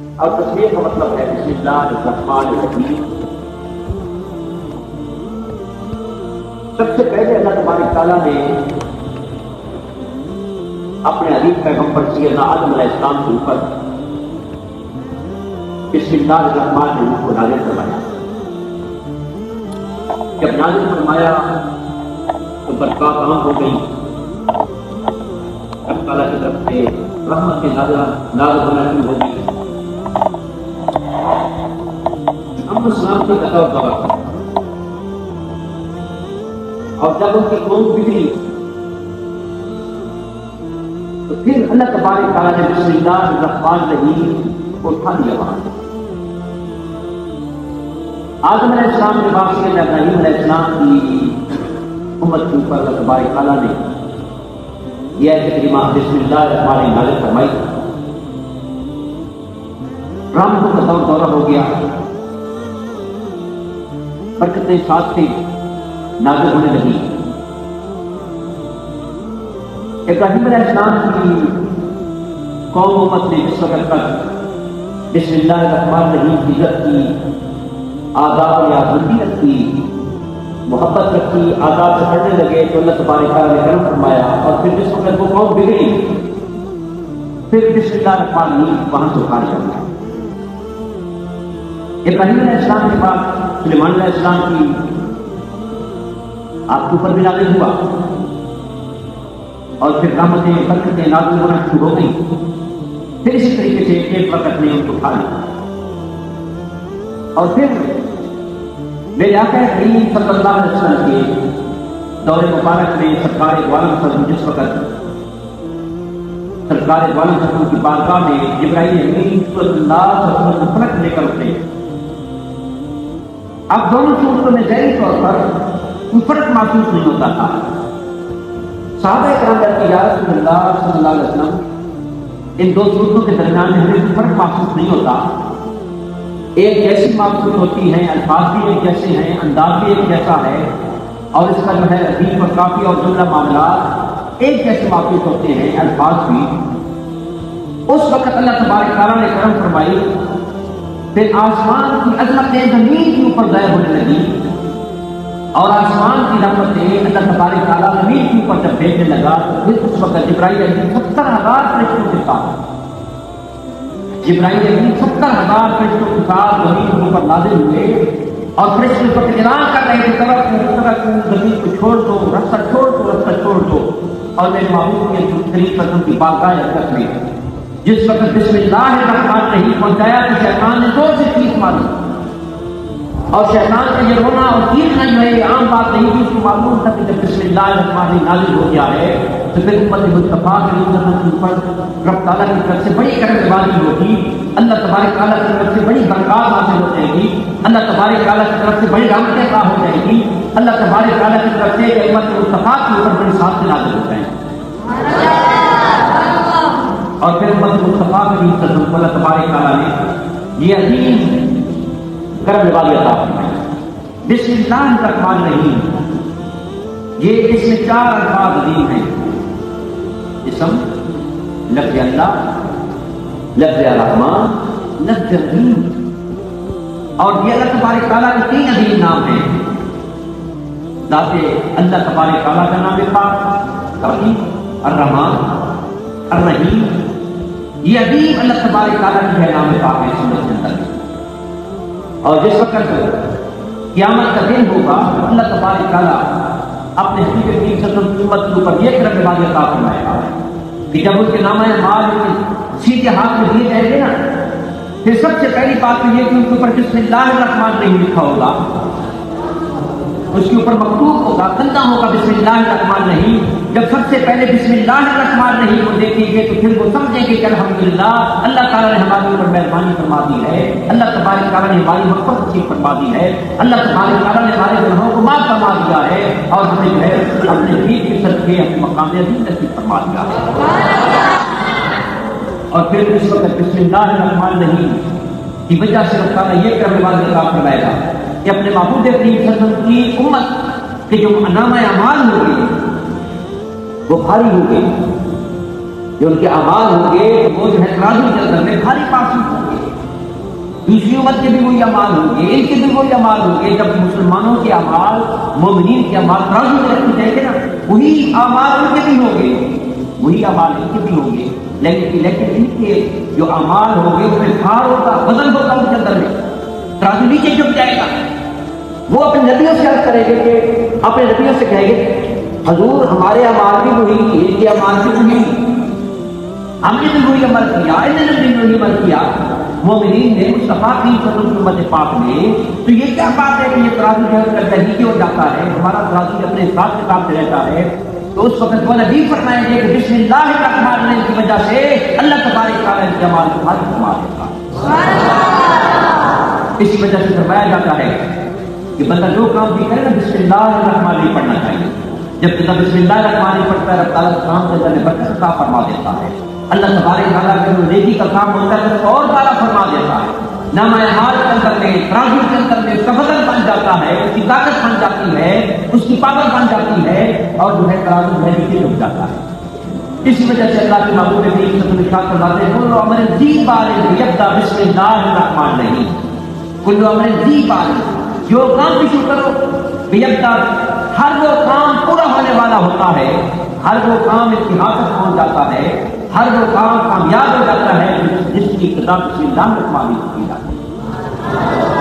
اور تصویر کا مطلب ہے بسم اللہ الرحمن الرحیم. سب سے پہلے اللہ تبارک تعالیٰ نے اپنے حبیب پیغمبر سیدنا آدم علیہ السلام کے اوپر بسم اللہ الرحمن الرحیم کو نازل فرمایا. جب نازل فرمایا تو برکات عام ہو گئی. اللہ تعالیٰ کی طرف سے رحمت کے نازل ہونا شروع ہو گئی. ہم اسلام کی قدر دور اور جب ان کی قوم بگڑی تو پھر اللہ تبارک تعالیٰ نے بسم اللہ الرحمن الرحیم کو اٹھا دیا. وہاں آدم علیہ السلام کے بعد سے ابراہیم علیہ السلام کی امت کے اوپر اللہ تبارک تعالیٰ نے یہ آیت کریمہ بسم اللہ الرحمن الرحیم نازل فرمائی. رحمتوں کا دورہ ہو گیا. برکتیں ساتھ سے نازل ہونے لگی. ابراہیم علیہ السلام کی قوم امت نے جس وقت تک بسم اللہ الرحمن الرحیم کی عزت کی، آداب یا بندی رکھی، محبت رکھی، آداب سے پڑھنے لگے تو اللہ تبارک تعالیٰ نے کرم فرمایا. اور پھر جس وقت وہ قوم بگڑی پھر بسم اللہ الرحمن الرحیم وہاں سے اٹھا لیا گیا. ابراہیم علیہ السلام کے بعد سلیمان علیہ السلام کی آپ کے اوپر بھی نازل ہوا اور پھر رحمتیں برکتیں نازل ہونا شروع ہو گئی. پھر اسی طریقے سے ایک وقت نے ان کو اٹھا لیا. اور پھر میرے آقا کریم صلی اللہ علیہ وسلم کے دور مبارک میں سرکار عالم صلی جس وقت سرکار عالم صلی کی بارگاہ میں جبرائیل امین صلی اللہ علیہ وسلم کو فلک لے کر اٹھے. اب دونوں صورتوں میں ظاہری طور پر کوئی فرق محسوس نہیں ہوتا تھا. صحابہ کرام کہتے ہیں یا رسول اللہ صلی اللہ علیہ وسلم ان دو صورتوں کے درمیان میں ہمیں کوئی فرق محسوس نہیں ہوتا. ایک جیسی محسوس ہوتی ہے، الفاظ بھی ایک جیسے ہیں، انداز بھی ایک جیسا ہے، اور اس کا جو ہے عجیب اور کافی اور جملہ معاملات ایک جیسے محسوس ہوتے ہیں، الفاظ بھی. اس وقت اللہ تبارک تعالیٰ نے کرم فرمائی. پھر آسمان کی عظمتیں زمین کے اوپر ظاہر ہونے لگی اور آسمان کی رحمتیں اللہ تبارک تعالیٰ زمین کے اوپر جب بھیجنے لگا تو پھر اس وقت جبرائیل امین 70,000 فرشتوں کے ساتھ جبرائیل امین 70,000 فرشتوں کے ساتھ زمین کے اوپر نازل ہوئے اور فرشتے پر اعلان کر رہے تھے زمین کو چھوڑ دو، رستہ چھوڑ دو، رستہ چھوڑ دو. اور میرے محبوب کے قریب قسم کی بارگاہ اقدس میں جس وقت بسم اللہ الرحمن الرحیم پہنچایا تو شیطان نے زور سے چیخ ماری. اور شیطان کا یہ رونا اور چیخنا جو ہے یہ عام بات نہیں تھی. اس کو معلوم تھا کہ جب بسم اللہ الرحمن الرحیم نازل ہو گیا ہے تو پھر امت مصطفیٰ کے اوپر رب تعالیٰ کی طرف سے بڑی کرم نوازی ہوگی. اللہ تبارک تعالیٰ کی طرف سے بڑی برکات حاصل ہو جائے گی. اللہ تبارک تعالیٰ کی طرف سے بڑی رحمتیں عطا ہو جائے گی. اللہ تبارک تعالیٰ کی طرف سے امت مصطفیٰ کے اوپر بڑی ساتھ نازل ہو جائیں گی. اور پھر امت مصطفیٰ کی طرف اللہ تبارک تعالیٰ نے یہ عظیم کرم نوازی عطا فرمائی. بسم اللہ الرحمن الرحیم یہ اس میں 4 الفاظ عظیم ہیں. اسم، لفظ اللہ، لفظ الرحمن، لفظ الرحیم. اور یہ اللہ تبارک تعالیٰ کے 3 عظیم نام ہیں. ذات اللہ تبارک تعالیٰ کا نام پاک الرحمن الرحیم. یہ عظیم اللہ تبارک تعالیٰ کی ہے نام پاک ہے سورۃ کے اندر. اور جس وقت قیامت کا دن ہوگا تو اللہ تبارک تعالیٰ اپنے حبیب کریم صلی اللہ علیہ وسلم کی امت کے اوپر یہ کرم نوازی عطا فرمائے گا کہ جب اس کے نام مال سیدھے ہاتھ میں دیے جائیں گے نا پھر سب سے پہلی بات تو یہ کہ ان کے اوپر بسم اللہ الرحمن الرحیم لکھا ہوگا. اس کے اوپر مکتوب ہوگا، کندہ ہوگا بسم اللہ الرحمن الرحیم. جب سب سے پہلے بسم اللہ الرحمن الرحیم کو دیکھیں گے تو پھر وہ سمجھیں گے کہ الحمدللہ اللہ تعالیٰ نے ہمارے اوپر مہربانی فرما دی ہے، اللہ تبارک تعالیٰ نے ہماری مغفرت نصیب فرما دی ہے، اللہ تبارک تعالیٰ نے ہمارے گناہوں کو معاف فرما دیا ہے اور ہمیں جو ہے اپنے حبیب کے صدقے اپنے مقام عظیم نصیب فرما دیا ہے. اور پھر اس وقت بسم اللہ الرحمن الرحیم کی وجہ سے اللہ تعالیٰ یہ کرم نوازی عطا فرمائے گا کہ اپنے محبوب کریم صلی اللہ علیہ وسلم کی امت کے جو نامہ اعمال ہوں گے وہ بھاری ہوں گے. جو ان کے اعمال ہوں گے وہ جو ہے ترازو کے اندر میں بھاری پاسو ہوں گے. دوسری امت کے بھی وہی اعمال ہوں گے، ان کے بھی وہی اعمال ہوں گے. جب مسلمانوں کے اعمال، مومنین کے اعمال ترازو میں رکھے جائیں گے نا، وہی اعمال ان کے بھی ہوں گے، وہی اعمال ان کے بھی ہوں گے. لیکن ان کے جو اعمال ہوں گے اس میں بھار ہوگا، وزن ہوگا ان کے اندر میں، ترازو نیچے جھک جائے گا. وہ اپنے نبیوں سے عرض کریں گے کہ اپنے نبیوں سے کہیں گے حضور ہمارے اعمال بھی وہی، ان کے اعمال بھی وہی، ہم نے بھی وہی عمل کیا، انہوں نے بھی وہی عمل کیا. مومنین نے مصطفیٰ کی امت پاک میں، تو یہ کیا بات ہے کہ یہ ترازو جو ہے نیچے ہو جاتا ہے، ہمارا ترازو اپنے حساب کتاب سے رہتا ہے. تو اس وقت وہ نبی فرمائیں گے کہ بسم اللہ الرحمن الرحیم کی وجہ سے اللہ تبارک تعالیٰ کے اعمال کو معاف فرما دیتا ہے. اسی وجہ سے فرمایا جاتا ہے کہ بندہ جو کام بھی کرے نا بسم اللہ الرحمن الرحیم پڑھنا چاہیے. جب بندہ بسم اللہ الرحمن الرحیم پڑھتا ہے رب تعالیٰ کام کے اندر برکت عطا فرما دیتا ہے. اللہ تبارک تعالیٰ کے جو نیکی کا کام ہوتا ہے تو اور تعالیٰ فرما دیتا ہے. نامہ اعمال کے اندر میں، ترازو کے اندر میں اس کا وزن بن جاتا ہے، اس کی طاقت بن جاتی ہے، اس کی پاور بن جاتی ہے، اور جو ہے ترازو جو ہے نیچے جھک جاتا ہے. اسی وجہ سے اللہ کے محبوب نبی صلی اللہ علیہ وسلم فرماتے ہیں کل امر ذی بال یبدا بسم اللہ الرحمن الرحیم. کل امر ذی بال، جو کام بھی شروع کرو یبدا، ہر وہ کام پورا ہونے والا ہوتا ہے، ہر وہ کام انتہا تک پہنچ جاتا ہے، ہر وہ کام کامیاب ہو جاتا ہے جس کی ابتدا بسم اللہ الرحمن الرحیم کی جاتی ہے.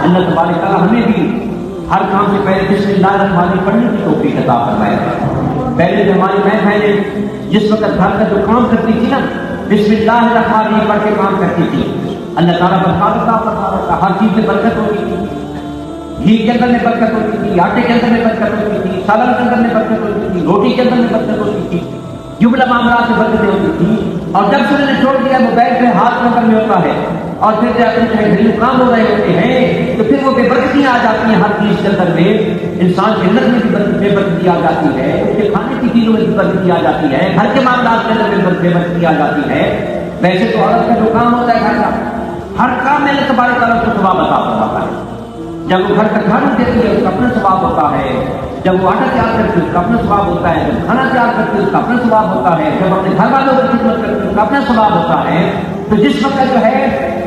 اللہ تبارک تعالیٰ ہمیں بھی ہر کام سے پہلے بسم اللہ الرحمن الرحیم پڑھنے کی توفیق عطا فرمائے. پہلے جو ہماری بہنیں جس وقت گھر کا جو کام کرتی تھی نا بسم اللہ الرحمن الرحیم پڑھ کے کام کرتی تھی، اللہ تعالیٰ برکات عطا فرماتا تھا. ہر چیز میں برکت ہوتی تھی، گھی کے اندر میں برکت ہوتی تھی، آٹے کے اندر میں برکت ہوتی تھی، سالن کے اندر میں برکت ہوتی تھی، روٹی کے اندر میں برکت ہوتی تھی، جملہ معاملات سے برکتیں ہوتی تھی. اور جب سے انہوں نے چھوڑ دیا موبائل پہ ہاتھ نظر میں ہوتا ہے اور پھر جب اپنے گھریلو کام ہو رہے ہوتے ہیں تو پھر وہ بے برکتیاں آ جاتی ہیں. ہر چیز کے اندر میں انسان کے اندر میں بھی بے برکتی آ جاتی ہے، اس کے کھانے کی چیزوں میں بھی برکتی آ جاتی ہے، گھر کے معاملات کے اندر میں بے برکتی آ جاتی ہے. ویسے تو عورت کا جو کام ہوتا ہے گھر کا، ہر کام میں اللہ تبارک تعالیٰ کو ثواب عطا فرماتا ہے. جب وہ گھر کا جھاڑو دیتی ہے اس کا اپنا ثواب ہوتا ہے، جب وہ آٹا تیار کرتی ہے اس کا اپنا ثواب ہوتا ہے، جب کھانا تیار کرتی ہے اس کا اپنا ثواب ہوتا ہے، جب اپنے گھر والوں کی خدمت کرتی ہے اس کا اپنا ثواب ہوتا ہے. تو جس وقت جو ہے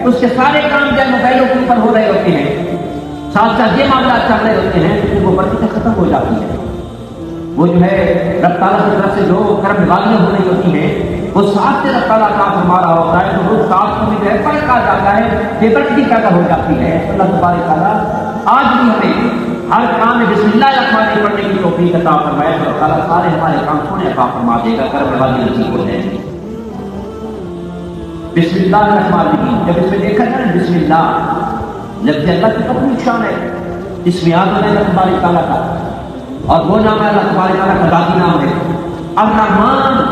اس کے سارے کام جو موبائلوں کے اوپر ہو رہے ہوتے ہیں، ساتھ ساتھ یہ معاملات چل رہے ہوتے ہیں، تو وہ برکتیں ختم ہو جاتی ہیں. وہ جو ہے رب تعالیٰ کی طرف سے جو کرم نوازیاں ہو رہی ہوتی ہیں وہ ساتھ سے رب تعالیٰ کا ہمارا رہا ہوتا ہے، تو وہ ساتھ میں جو ہے فرق آ جاتا ہے، بے برکتی پیدا ہو جاتی ہے. اللہ تبارک تعالیٰ آج بھی ہمیں ہر کام میں بسم اللہ الرحمن الرحیم پڑھنے کی توفیق عطا فرمائے. اللہ تعالیٰ سارے ہمارے کام سونے عطا فرما دے گا، کرم نوازی نصیب ہو جائے گی. بسم اللہ الرحمن الرحیم، جب اس میں دیکھا جائے نا بسم اللہ لفظ اللہ کی اپنی شان ہے، اس میں یاد ہونا ہے اللہ تبارک تعالیٰ کا، اور وہ نام ہے اللہ تبارک تعالیٰ کا ذاتی نام ہے الرحمن.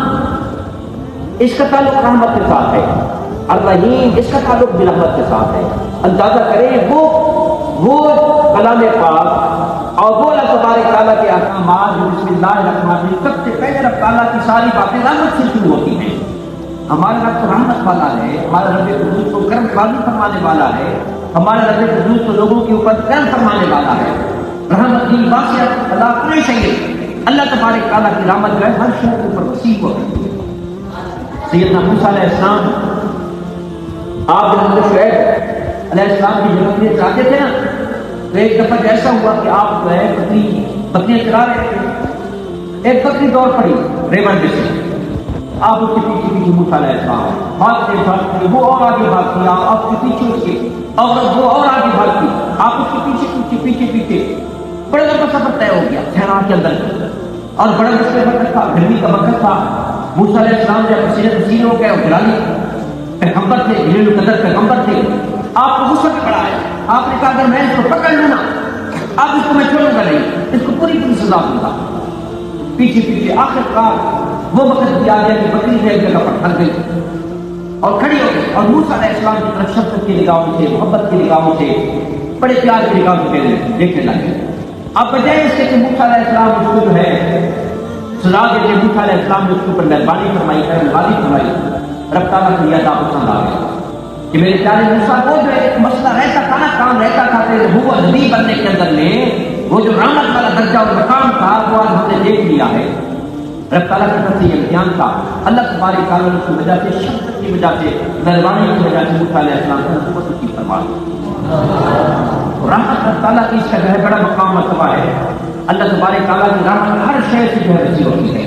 اس کا تعلق رحمت کے ساتھ ہے. الرحیم اس کا تعلق بھی رحمت کے ساتھ ہے. اندازہ کریں وہ کلام پاک اور وہ اللہ تبارک تعالیٰ کے احکامات جو بسم اللہ الرحمن الرحیم سب سے پہلے رب تعالیٰ کی ساری باتیں رحمت سے شروع ہوتی ہیں. ہمارا رب تو رحمت والا ہے، ہمارا رب قدوس کو کرم نوازی فرمانے والا ہے، ہمارا رب قدوس کو لوگوں کے اوپر کرم فرمانے والا ہے. رحمت کی واسعت اللہ کل شیء، اللہ تبارک تعالیٰ کی رحمت جو ہے ہر شے کے اوپر وسیع ہو گئی. سیدنا موسیٰ علیہ السلام آپ جب حضرت شعیب علیہ السلام کی جنت میں جاتے تھے نا، تو ایک دفعہ ایسا ہوا کہ آپ جو ہے بکریاں چلا رہے تھے، ایک بکری دوڑ پڑی ریون میں سے، آپ اس کے پیچھے پیچھے موسیٰ علیہ السلام بھاگتے وہ اور آگے بھاگتی، آپ کے پیچھے اس کے، اور وہ اور آگے بھاگتی، آپ اس کے پیچھے پیچھے بڑا لمبا سفر طے ہو گیا صحرا کے اندر، اور بڑا مشکل وقت تھا، گرمی کا وقت تھا. موسیٰ علیہ السلام جب پسینے ہو گئے اور گرالی پیغمبر تھے، جلیل القدر پیغمبر تھے، آپ کو غصہ پکڑا ہے. آپ نے کہا اگر میں اس کو پکڑ لوں نا، اب اس کو میں چھوڑوں گا نہیں، اس کو پوری سزا دوں گا. پیچھے آخر کار وہ وقت بھی آ گیا کہ بکری جو ایک جگہ پر پھنس گئی اور کھڑی ہو گئی، اور موسیٰ علیہ السلام کی طرف شفقت کی نگاہوں سے، محبت کی نگاہوں سے، بڑے پیار کی نگاہوں سے دیکھنے لگے. اب بجائے اس سے کہ موسیٰ علیہ السلام اس کو جو ہے سزا دیتے، موسیٰ علیہ السلام نے اس کے اوپر مہربانی فرمائی، کرم نوازی فرمائی. رب تعالیٰ کو یہ عطا پسند آ گیا کہ میرے پیارے موسیٰ کو جو ایک مسئلہ رہتا تھا نا، کام رہتا تھا کہ وہ نبی بننے کے اندر میں وہ جو رحمت والا درجہ اور مقام تھا وہ آج ہم نے دیکھ لیا ہے. رب تعالیٰ کی طرف سے یہ امتحان تھا. اللہ تبارک تعالیٰ نے کی وجہ سے، شفقت کی وجہ سے، مہربانی کی وجہ سے موسیٰ علیہ السلام کو نصیبت کی فرما دی. رحمت رب تعالیٰ کی اس کا جو ہے بڑا مقام مرتبہ ہے. اللہ تبارک تعالیٰ کی رحمت ہر شے سے جو ہے رسی ہوتی ہے.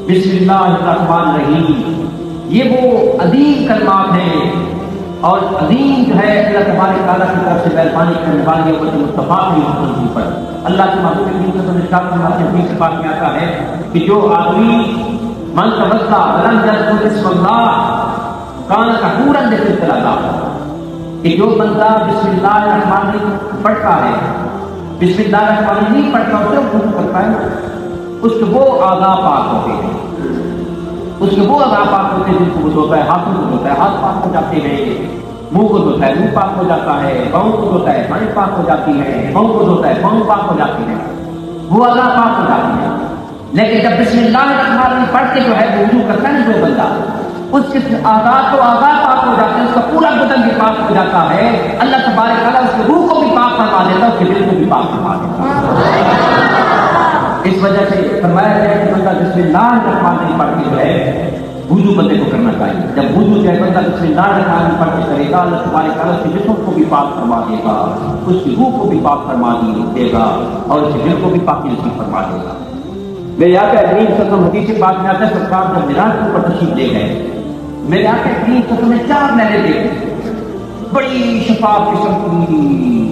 بسم اللہ الرحمن الرحیم، یہ وہ عظیم کلمات ہیں اور عظیم جو ہے اللہ تبارک تعالیٰ کی طرف سے مہربانی کرنے والی امت مصطفیٰ کی حکم پر. اللہ کے محبوب کریم صلی اللہ علیہ وسلم نے حدیث سے بات میں آتا ہے کہ جو آدمی من توضا ولم یذکر اسم اللہ کان کفورا بذکر اللہ، کہ جو بندہ بسم اللہ الرحمن الرحیم پڑھتا ہے، بسم اللہ الرحمن الرحیم نہیں پڑھتا اسے وضو کرتا ہے، اس کے وہ اعضاء پاک ہوتے ہیں، اس کے وہ اعضاء پاک ہوتے ہیں جن کو وضو ہوتا ہے. ہاتھوں کو دھوتا ہے، ہاتھ پاک ہو جاتے ہیں. منہ کو دھوتا ہے، منہ پاک ہو جاتا ہے. پاؤں کو دھوتا ہے، پانی پاک ہو جاتی ہے. پاؤں کو دھوتا ہے، پاؤں پاک ہو جاتی ہے. وہ اعضاء پاک ہو جاتی ہیں. لیکن جب بسم اللہ الرحمن الرحیم پڑھ کے جو ہے وضو کرتا ہے جو بندہ، اس کے اعضاء پاک ہو جاتے ہیں، اس کا پورا بدن بھی پاک ہو جاتا ہے. اللہ تبارک تعالیٰ اس کی روح کو بھی پاک فرما دیتا ہے، اس کے دل کو بھی پاک فرما دیتا ہے. اس وجہ سے فرمایا گیا کہ بندہ بسم اللہ الرحمن الرحیم پڑھ کے جو ہے وضو بندے کو کرنا چاہیے. جب وضو جو ہے بندہ بسم اللہ الرحمن الرحیم پڑھ کے کرے گا، اللہ تبارک تعالیٰ اس کے جسم کو بھی پاک فرما دے گا، اس کی روح کو بھی پاک فرما دے گا اور اس کے دل کو بھی پاکی نصیب فرما دے گا. میرے آقا کریم صلی اللہ علیہ وسلم حدیث سے بات میں آتا ہے، سرکار جب معراج کے اوپر تشریف لے گئے، میرے آقا کریم صلی اللہ علیہ وسلم نے 4 نہریں دیکھی، بڑی شفاف قسم کی.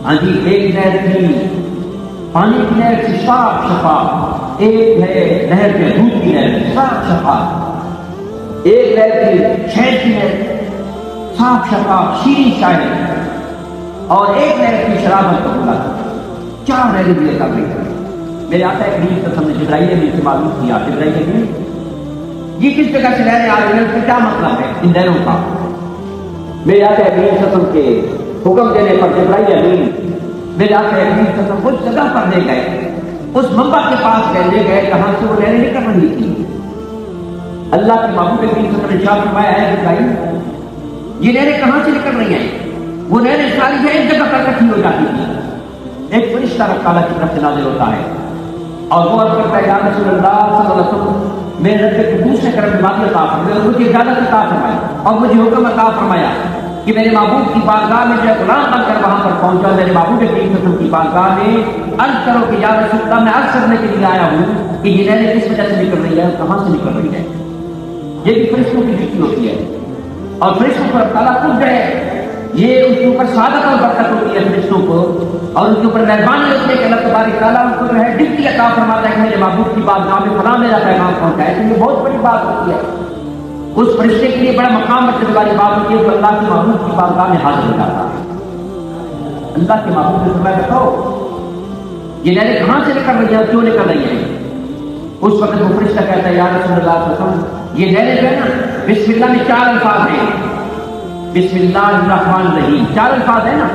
ہاں جی، ایک نہر تھی پانی کی نہر سے صاف شفاف، ایک ہے نہر کے دودھ کی نہر صاف شفاف، ایک نہر کی شہد کی نہر صاف شفاف شیریں شاہد، اور ایک نہر کی شرابت کا کھلا. 4 نہریں بھی لے کر میرے آقا کریم صلی اللہ علیہ وسلم نے جبرائیل نے سے معلوم کیا، جبرائیل نے یہ کس جگہ سے نہریں آ رہی ہیں، اس کا کیا مطلب ہے ان نہروں کا. میرے آقا کریم صلی اللہ علیہ وسلم کے حکم دینے پر جبرائیل امین میرے آقا کریم صلی اللہ علیہ وسلم اس جگہ پر لے گئے، اس منبع کے پاس لے گئے جہاں سے وہ نہریں نکل رہی تھی. اللہ کے محبوب کریم صلی اللہ علیہ وسلم نے ارشاد فرمایا ہے جبرائیل یہ نہریں کہاں سے نکل رہی ہیں؟ وہ نہریں ساری ایک جگہ پر اکٹھی ہو جاتی تھی. ایک فرشتہ رب تعالیٰ کی طرف سے نازل ہوتا ہے اور وہ عرض کرتا ہے یا رسول اللہ صلی اللہ علیہ وسلم میرے رب کے قدوس نے کرم بات عطا فرمائی، مجھے اجازت عطا فرمائی اور مجھے حکم عطا فرمایا کہ میرے محبوب کی بارگاہ میں جو غلام بن کر وہاں پر پہنچا. میرے محبوب کریم صلی اللہ علیہ وسلم کی بارگاہ میں عرض کرو کہ یا رسول اللہ میں عرض کرنے کے لیے آیا ہوں کہ یہ نہریں کس وجہ سے نکل رہی ہے، کہاں سے نکل رہی ہے. یہ بھی فرشتوں کی ڈیوٹی ہوتی ہے اور فرشتوں پر تعالیٰ خود ہے، یہ ان کے اوپر سعادت اور برکت ہوتی ہے فرشتوں کو، اور ان کے اوپر مہربانی ہوتی ہے کہ اللہ تبارک تعالیٰ ان کو جو ہے ڈپٹی عطا فرماتا ہے کہ میرے محبوب کی بارگاہ میں فلاں میرا پیغام پہنچائے. تو یہ بہت بڑی بات ہوتی ہے، اس فرشتے کے لیے بڑا مقام رکھنے والی بات ہوتی ہے جو اللہ کے محبوب کی بارگاہ میں حاضر ہو جاتا ہے. اللہ کے محبوب نے فرمایا بتاؤ یہ نہریں کہاں سے نکل رہی ہیں، کیوں نکل رہی ہیں؟ اس وقت وہ فرشتہ کہتا ہے یا رسول اللہ صلی اللہ علیہ وسلم یہ نہریں جو ہے نا بسم اللہ میں 4 الفاظ ہیں، بسم اللہ الرحمن الرحیم 4 الفاظ ہیں نا،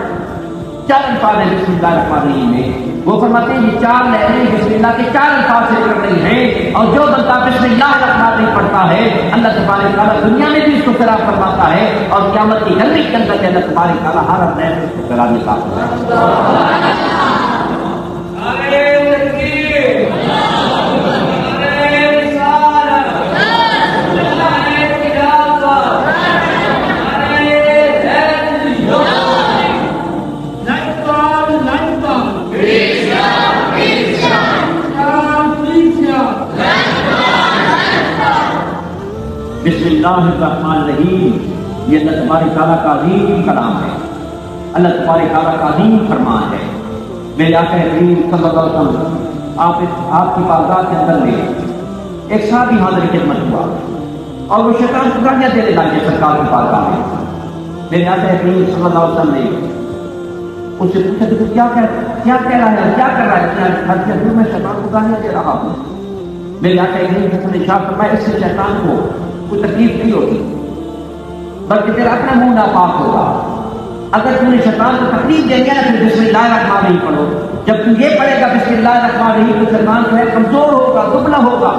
4 الفاظ ہیں بسم اللہ الرحمن الرحیم میں. وہ فرماتے ہیں یہ 4 نہریں بسم اللہ کے 4 الفاظ سے نکل رہی ہیں، اور جو بندہ بسم اللہ الرحمن الرحیم پڑھتا ہے اللہ تبارک تعالیٰ دنیا میں بھی اس کو سراب فرماتا ہے اور قیامت کی گندی کے اندر اللہ تبارک تعالیٰ ہر نہر اس کو سراب نکالتا ہے. بسم اللہ الرحمن الرحیم یہ اللہ تبارک تعالیٰ کا عظیم کلام ہے، اللہ تبارک تعالیٰ کا عظیم فرمان ہے. میرے آقا کریم صلی اللہ علیہ وسلم آپ کی بارگاہ کے اندر میں ایک صحابی حاضر خدمت ہوا اور وہ شیطان کو گالیاں دینے لگے سرکار کی بارگاہ میں. میرے آقا کریم صلی اللہ علیہ وسلم نے اس سے پوچھا کہ تو کیا کہہ رہا ہے، کیا کر رہا ہے؟ میں شیطان کو گالیاں دے رہا ہوں. میرے آقا کریم صلی اللہ علیہ وسلم نے ارشاد فرمایا اس سے شیطان کو کوئی تکلیف نہیں ہوگی بلکہ تیرا اپنا منہ ناپاک ہوگا. اگر تم نے شیطان کو تکلیف دے دیا نا پھر بسم اللہ الرحمن الرحیم پڑھو. جب تم یہ پڑھے گا بسم اللہ الرحمن الرحیم تو شیطان جو ہے کمزور ہوگا، دبلا ہوگا،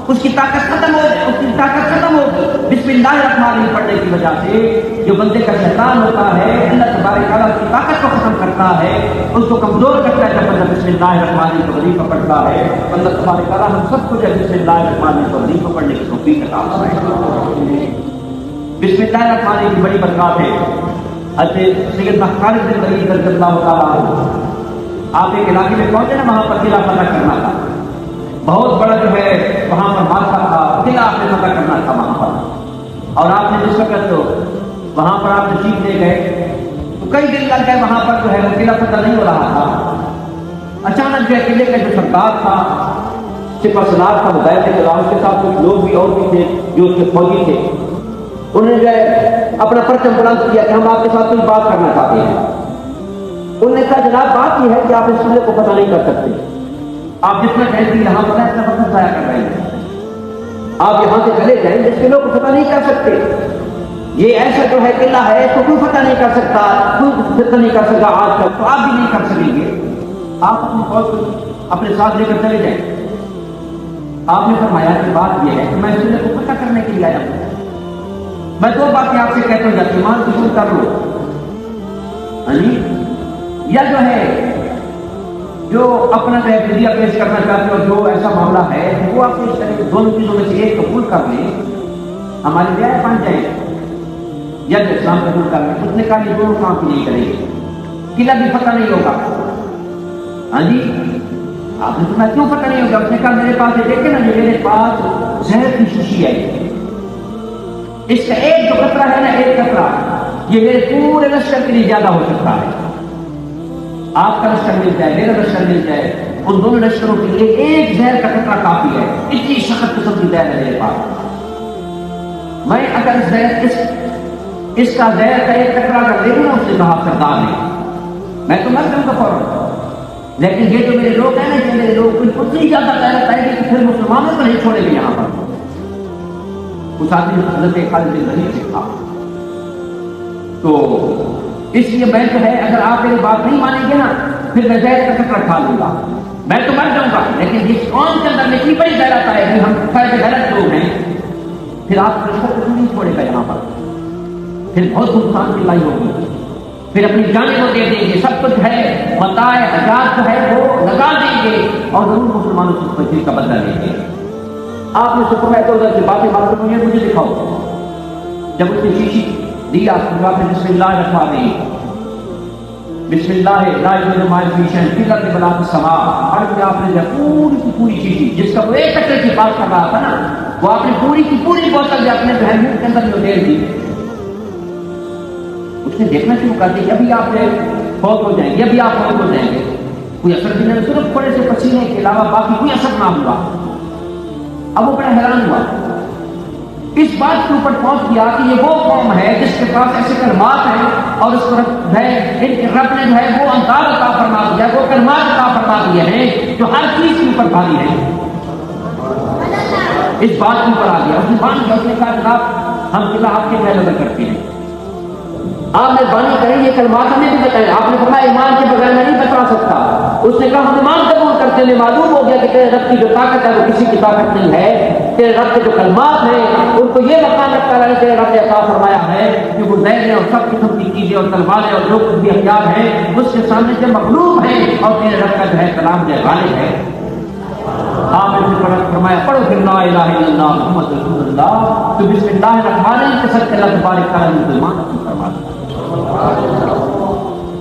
اس کی طاقت ختم ہوگی. بسم اللہ الرحمن الرحیم پڑھنے کی وجہ سے جو بندے کا شیطان ہوتا ہے اللہ تبارک تعالیٰ اس کی طاقت کو ختم کرتا ہے, اس کو کمزور کرتا ہے جب بندہ بسم اللہ الرحمن الرحیم کو وظیفہ پڑھتا ہے. اللہ تبارک تعالیٰ ہم سب کو جب بسم اللہ الرحمن الرحیم کو وظیفہ پڑھنے کی توفیق عطا فرمائے. بسم اللہ الرحمن الرحیم کی بڑی برکات ہے. حضرت سیدنا خالد بن ولید رضی اللہ تعالیٰ عنہ, آپ ایک علاقے میں پہنچے نا, وہاں پر قلعہ فتح کرنا تھا, بہت بڑا جو ہے وہاں پر مارکا تھا, قلعہ آپ نے فتح کرنا تھا وہاں پر. اور آپ نے جس وقت تو وہاں پر آپ تشریف لے گئے تو کئی دن لگ گئے, وہاں پر جو ہے وہ قلعہ فتح نہیں ہو رہا تھا. اچانک جو ہے قلعے کا جو سردار تھا, سپہ سالار تھا, وہ غیر کے خلاف اس کے ساتھ کچھ لوگ بھی اور بھی تھے جو اس کے فوجی تھے, انہوں نے جو ہے اپنا پرچم بلند کیا کہ ہم آپ کے ساتھ کوئی بات کرنا چاہتے ہیں. انہوں نے کہا جناب بات یہ ہے کہ آپ اس قلعے کو فتح نہیں کر سکتے, آپ جتنا کہتے یہاں پر اتنا وقت ضائع کر رہے ہیں, آپ یہاں سے چلے جائیں, اس قلعے کو فتح نہیں کر سکتے. یہ ایسا جو ہے قلعہ ہے اس کو کوئی فتح نہیں کر سکتا, کوئی فتح نہیں کر سکتا آج تک, تو آپ بھی نہیں کر سکیں گے. آپ اپنی فوج کو اپنے ساتھ لے کر چلے جائیں. آپ نے فرمایا کہ بات یہ ہے کہ میں اس قلعے کو فتح کرنے کے لیے آیا ہوں. میں دو باتیں آپ سے کہتا ہوں, یا ایمان کو شروع کر لو, یا جو ہے جو اپنا فیصلہ پیش کرنا چاہتے ہو, جو ایسا معاملہ ہے وہ آپ پیش کریں, دونوں چیزوں میں سے ایک قبول کر لیں, ہماری رعایت بن جائے, یا جو اسلام قبول کر لیں. اس نے کہا یہ دونوں کام کی نہیں کریں گے, قلعہ بھی فتح نہیں ہوگا. ہاں جی, آپ نے سنا کیوں فتح نہیں ہوگا؟ اس نے کہا میرے پاس دیکھیں نا, میرے پاس زہر کی شیشی ہے, اس کا ایک جو قطرہ ہے نا, ایک قطرہ, یہ میرے پورے لشکر کے لیے زیادہ ہو سکتا ہے. آپ کا لشکر مل جائے, میرا لشکر مل جائے, ان دونوں لشکروں کے لیے ایک زہر کا قطرہ کافی ہے. اتنی سخت قسم کی زہر ہے میرے پاس. میں اگر اس کا زہر کا ایک قطرہ اگر لے لوں, اس نے کہا سردار نے, میں تو مر جاؤں گا فوراً. لیکن یہ جو میرے لوگ ہیں نا, یہ میرے لوگ اتنی زیادہ غیرت آئے گی کہ پھر مسلمانوں کو نہیں چھوڑے گے یہاں پر. اس آدمی نے حضرت خالد بن ولید سے کہا, تو اس لیے میں جو ہے اگر آپ میری بات نہیں مانیں گے نا, پھر میں زہر کا قطرہ کھا لوں گا, میں تو مر جاؤں گا. لیکن جس قوم کے اندر میں اتنی بڑی غیرت آئے گی, ہم سارے غلط لوگ ہیں, پھر آپ رشتہ کو نہیں چھوڑے گا یہاں پر, پھر بہت نقصان کی لائی ہوگی, پھر اپنی جانیں کو دے دیں گے, سب کچھ ہے متاع حیات جو ہے وہ لگا دیں گے, اور ضرور مسلمانوں سے اس کا بدلہ لیں گے. آپ نے شکر ہے ادھر سے باتیں بات کروں, یہ مجھے دکھاؤ. جب اس نے شیشی دیا تو آپ نے بسم اللہ رکھوا دی, بسم اللہ لا یضر مع الفیشن فی الارض ولا فی السماء. اور پھر آپ نے پوری کی پوری شیشی, جس کا وہ ایک قطرے کی بات کر رہا تھا نا, وہ آپ نے پوری کی پوری بوتل اپنے منہ کے اندر جو دے دی. اس نے دیکھنا شروع کر دیا, ابھی آپ فوت ہو جائیں گے, ابھی آپ فوت ہو جائیں گے. کوئی اثر بھی نہیں, صرف تھوڑے سے پسینے کے علاوہ باقی کوئی اثر نہ ہوا. اب وہ بڑا حیران ہوا, اس بات کے اوپر پہنچ گیا کہ یہ وہ قوم ہے جس کے پاس ایسے کلمات ہیں, اور اس پر ان کے رب نے جو ہے وہ انداز عطا فرما دیا, وہ کلمات عطا فرما دیے ہیں جو ہر چیز کے اوپر بھاری ہے. اس بات کے اوپر آ گیا, اس نے مان لیا, اس نے کہا جناب ہم قلعہ آپ کے پہلے نظر کرتے ہیں, آپ مہربانی کریں یہ کلمات ہمیں بھی بتائیں. آپ نے فرمایا ایمان کے بغیر میں نہیں بتا سکتا. اس نے کہا ہم ایمان قبول کرتے ہیں, معلوم ہو گیا کہ تیرے رب کی جو طاقت ہے وہ کسی کی طاقت نہیں ہے. تیرے رب کے جو کلمات ہیں ان کو یہ مقام رکھتا ہے, تیرے رب نے عطا فرمایا ہے کہ وہ زہر اور سب قسم کی چیزیں اور تلواریں اور جو کچھ بھی ہتھیار ہیں اس کے سامنے سے مغلوب ہے, اور تیرے رب کا جو ہے کلام جو غالب ہے. آپ نے فرمایا پڑھو پھر لا الہ الا اللہ محمد رسول اللہ, تو بسم اللہ الرحمن الرحیم کے ساتھ اللہ تبارک تعالیٰ نے مسلمان کو فرما دیا.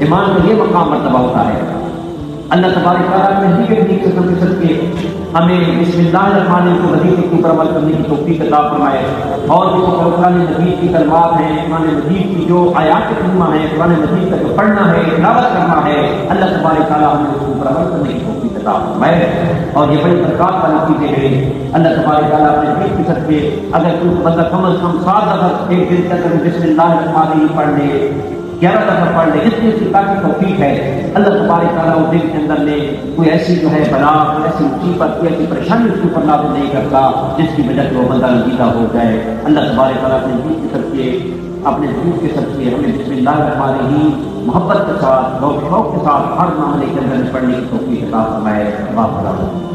ایمان کا یہ مقام مرتبہ ہوتا ہے. اللہ تبارک تعالیٰ نے حقیقت قسم کے صدقے ہمیں بسم اللہ الرحمن الرحیم کو وظیفے کے اوپر عمل کرنے کی توفیق عطا فرمائے. اور جو قرآن مجید کی کلمات ہیں, قرآن مجید کی جو آیات کریمہ ہیں, قرآن مجید کا جو پڑھنا ہے, تلاوت کرنا ہے, اللہ تبارک تعالیٰ ہمیں اس کے اوپر عمل کرنے کی توفیق عطا فرمائے. اور یہ بڑی برکات والی چیزیں ہیں. اللہ تبارک تعالیٰ اپنے دین کے صدقے اگر کوئی بندہ کم از کم 7 دفعہ ایک دن کے اندر بسم اللہ الرحمن الرحیم پڑھ لے, 11 دفعہ پڑھ لے, جتنی اس کی کافی توفیق ہے. اللہ تبارک تعالیٰ اس دن کے اندر نے کوئی ایسی جو ہے بلا, کوئی ایسی مصیبت, کوئی ایسی پریشانی اس کے اوپر نازل نہیں کرتا جس کی وجہ سے وہ بندہ رنجیدہ ہو جائے. اللہ تبارک تعالیٰ اپنے دین کے صدقے, اپنے دین کے صدقے ہمیں بسم اللہ الرحمن الرحیم محبت کے ساتھ, شوق کے ساتھ ہر معاملے کے اندر پڑھنے کی توفیق عطا فرمائے.